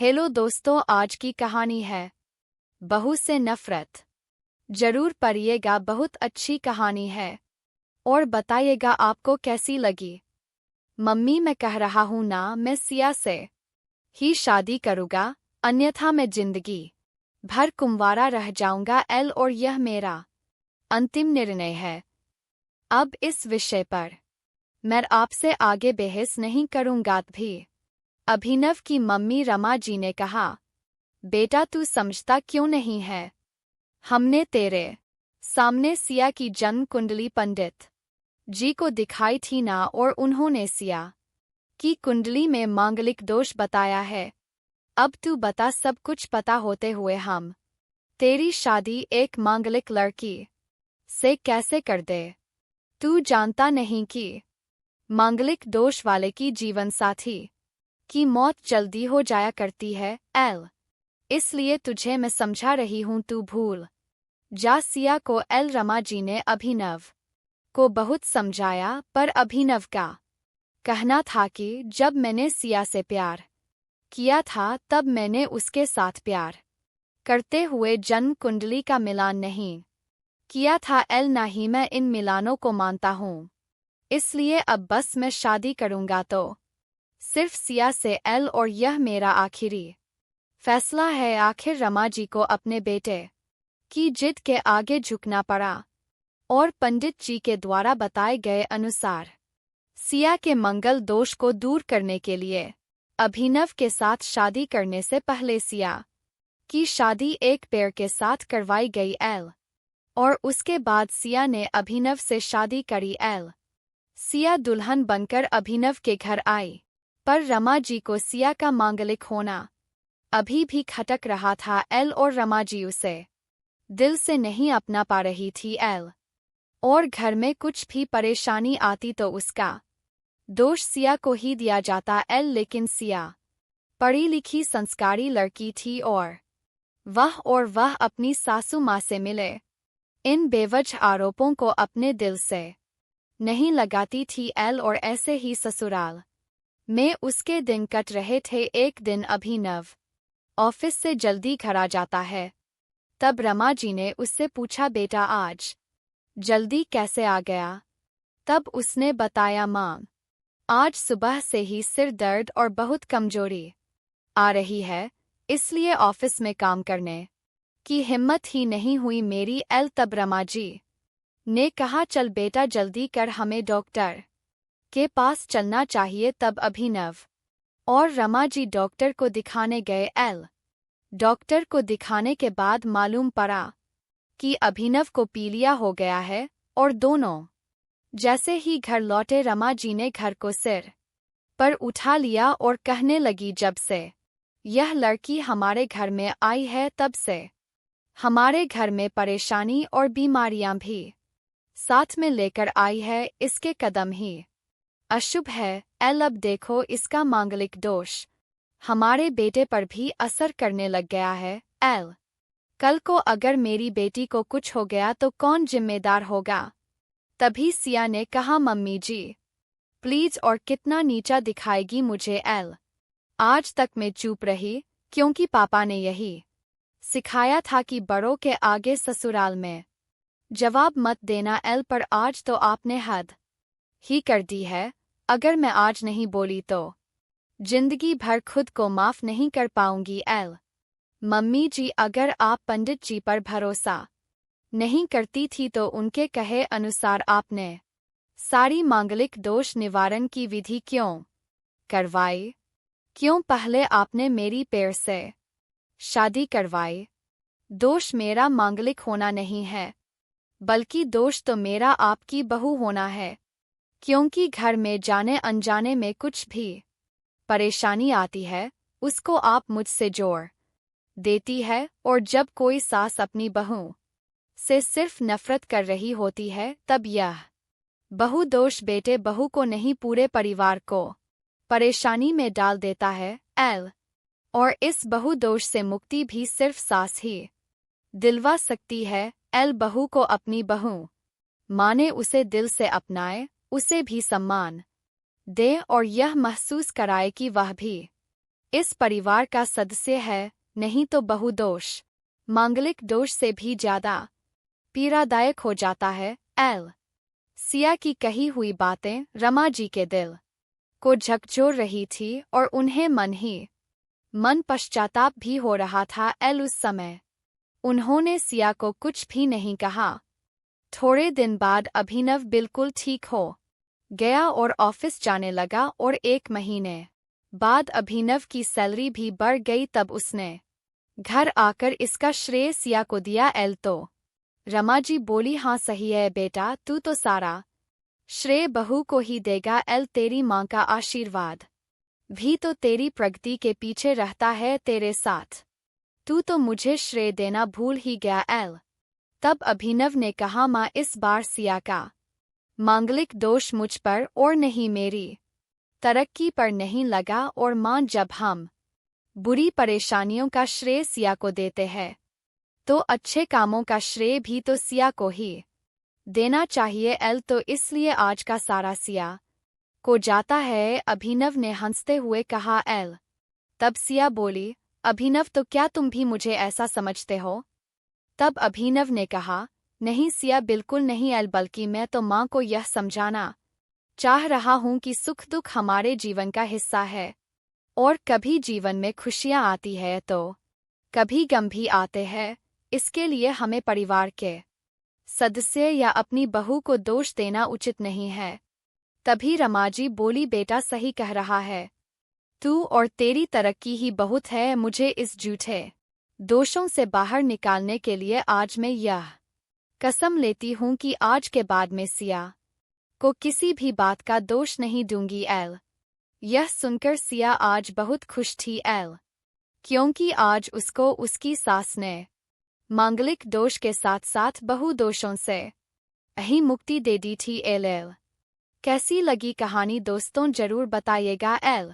Hello दोस्तों, आज की कहानी है बहू से नफरत। जरूर पढ़िएगा, बहुत अच्छी कहानी है और बताइएगा आपको कैसी लगी। मम्मी, मैं कह रहा हूँ ना, मैं सिया से ही शादी करूँगा, अन्यथा मैं जिंदगी भर कुंवारा रह जाऊँगा और यह मेरा अंतिम निर्णय है। अब इस विषय पर मैं आपसे आगे बहस नहीं करूँगा भी। अभिनव की मम्मी रमा जी ने कहा, बेटा तू समझता क्यों नहीं है? हमने तेरे सामने सिया की जन्म कुंडली पंडित जी को दिखाई थी ना, और उन्होंने सिया की कुंडली में मांगलिक दोष बताया है। अब तू बता, सब कुछ पता होते हुए हम तेरी शादी एक मांगलिक लड़की से कैसे कर दे? तू जानता नहीं कि मांगलिक दोष वाले की जीवन साथी की मौत जल्दी हो जाया करती है। इसलिए तुझे मैं समझा रही हूँ, तू भूल जा सिया को। रमा जी ने अभिनव को बहुत समझाया, पर अभिनव का कहना था कि जब मैंने सिया से प्यार किया था तब मैंने उसके साथ प्यार करते हुए जन्म कुंडली का मिलान नहीं किया था। ना ही मैं इन मिलानों को मानता हूँ, इसलिए अब बस मैं शादी करूँगा तो सिर्फ सिया से। और यह मेरा आखिरी फैसला है। आखिर रमा जी को अपने बेटे की जिद के आगे झुकना पड़ा और पंडित जी के द्वारा बताए गए अनुसार सिया के मंगल दोष को दूर करने के लिए अभिनव के साथ शादी करने से पहले सिया की शादी एक पेड़ के साथ करवाई गई। और उसके बाद सिया ने अभिनव से शादी करी। सिया दुल्हन बनकर अभिनव के घर आई, पर रमा जी को सिया का मांगलिक होना अभी भी खटक रहा था। और रमा जी उसे दिल से नहीं अपना पा रही थी। और घर में कुछ भी परेशानी आती तो उसका दोष सिया को ही दिया जाता। लेकिन सिया पढ़ी लिखी संस्कारी लड़की थी और वह अपनी सासू माँ से मिले इन बेवजह आरोपों को अपने दिल से नहीं लगाती थी। और ऐसे ही ससुराल में उसके दिन कट रहे थे। एक दिन अभिनव ऑफिस से जल्दी घर आ जाता है, तब रमा जी ने उससे पूछा, बेटा आज जल्दी कैसे आ गया? तब उसने बताया, माँ आज सुबह से ही सिर दर्द और बहुत कमजोरी आ रही है, इसलिए ऑफिस में काम करने की हिम्मत ही नहीं हुई मेरी। तब रमा जी ने कहा, चल बेटा जल्दी कर, हमें डॉक्टर के पास चलना चाहिए। तब अभिनव और रमा जी डॉक्टर को दिखाने गए। डॉक्टर को दिखाने के बाद मालूम पड़ा कि अभिनव को पीलिया हो गया है। और दोनों जैसे ही घर लौटे रमा जी ने घर को सिर पर उठा लिया और कहने लगी, जब से यह लड़की हमारे घर में आई है तब से हमारे घर में परेशानी और बीमारियां भी साथ में लेकर आई है। इसके कदम ही अशुभ है। अब देखो, इसका मांगलिक दोष हमारे बेटे पर भी असर करने लग गया है। कल को अगर मेरी बेटी को कुछ हो गया तो कौन जिम्मेदार होगा? तभी सिया ने कहा, मम्मी जी प्लीज, और कितना नीचा दिखाएगी मुझे? आज तक मैं चुप रही क्योंकि पापा ने यही सिखाया था कि बड़ों के आगे ससुराल में जवाब मत देना। पर आज तो आपने हद ही कर दी है। अगर मैं आज नहीं बोली तो जिंदगी भर खुद को माफ नहीं कर पाऊंगी। मम्मी जी, अगर आप पंडित जी पर भरोसा नहीं करती थी तो उनके कहे अनुसार आपने सारी मांगलिक दोष निवारण की विधि क्यों करवाई? क्यों पहले आपने मेरी पेड़ से शादी करवाई? दोष मेरा मांगलिक होना नहीं है, बल्कि दोष तो मेरा आपकी बहू होना है, क्योंकि घर में जाने अनजाने में कुछ भी परेशानी आती है उसको आप मुझसे जोड़ देती है। और जब कोई सास अपनी बहू से सिर्फ नफरत कर रही होती है तब यह बहु दोष बेटे बहू को नहीं पूरे परिवार को परेशानी में डाल देता है। और इस बहु दोष से मुक्ति भी सिर्फ सास ही दिलवा सकती है। बहू को अपनी बहू माने, उसे दिल से अपनाए, उसे भी सम्मान दे और यह महसूस कराए कि वह भी इस परिवार का सदस्य है, नहीं तो बहुदोष। मांगलिक दोष से भी ज्यादा पीड़ादायक हो जाता है। एल सिया की कही हुई बातें रमा जी के दिल को झकझोर रही थी और उन्हें मन पश्चाताप भी हो रहा था। एल उस समय उन्होंने सिया को कुछ भी नहीं कहा। थोड़े दिन बाद अभिनव बिल्कुल ठीक हो गया और ऑफिस जाने लगा और 1 महीने बाद अभिनव की सैलरी भी बढ़ गई। तब उसने घर आकर इसका श्रेय सिया को दिया। एल तो रमा जी बोली, हाँ सही है बेटा, तू तो सारा श्रेय बहू को ही देगा। एल तेरी माँ का आशीर्वाद भी तो तेरी प्रगति के पीछे रहता है तेरे साथ। तू तो मुझे श्रेय देना भूल ही गया। एल तब अभिनव ने कहा, माँ इस बार सिया का मांगलिक दोष मुझ पर और नहीं मेरी तरक्की पर नहीं लगा। और माँ जब हम बुरी परेशानियों का श्रेय सिया को देते हैं तो अच्छे कामों का श्रेय भी तो सिया को ही देना चाहिए। एल तो इसलिए आज का सारा सिया को जाता है। अभिनव ने हंसते हुए कहा। एल तब सिया बोली, अभिनव तो क्या तुम भी मुझे ऐसा समझते हो? तब अभिनव ने कहा, नहीं सिया बिल्कुल नहीं एल, बल्कि मैं तो माँ को यह समझाना चाह रहा हूँ कि सुख दुख हमारे जीवन का हिस्सा है और कभी जीवन में खुशियाँ आती है तो कभी गम भी आते हैं। इसके लिए हमें परिवार के सदस्य या अपनी बहू को दोष देना उचित नहीं है। तभी रमाजी बोली, बेटा सही कह रहा है तू, और तेरी तरक्की ही बहुत है। मुझे इस झूठे दोषों से बाहर निकालने के लिए आज मैं यह कसम लेती हूँ कि आज के बाद में सिया को किसी भी बात का दोष नहीं दूंगी। एल यह सुनकर सिया आज बहुत खुश थी। एल क्योंकि आज उसको उसकी सास ने मांगलिक दोष के साथ साथ बहु दोषों से ही मुक्ति दे दी थी। एल कैसी लगी कहानी दोस्तों, जरूर बताइएगा। एल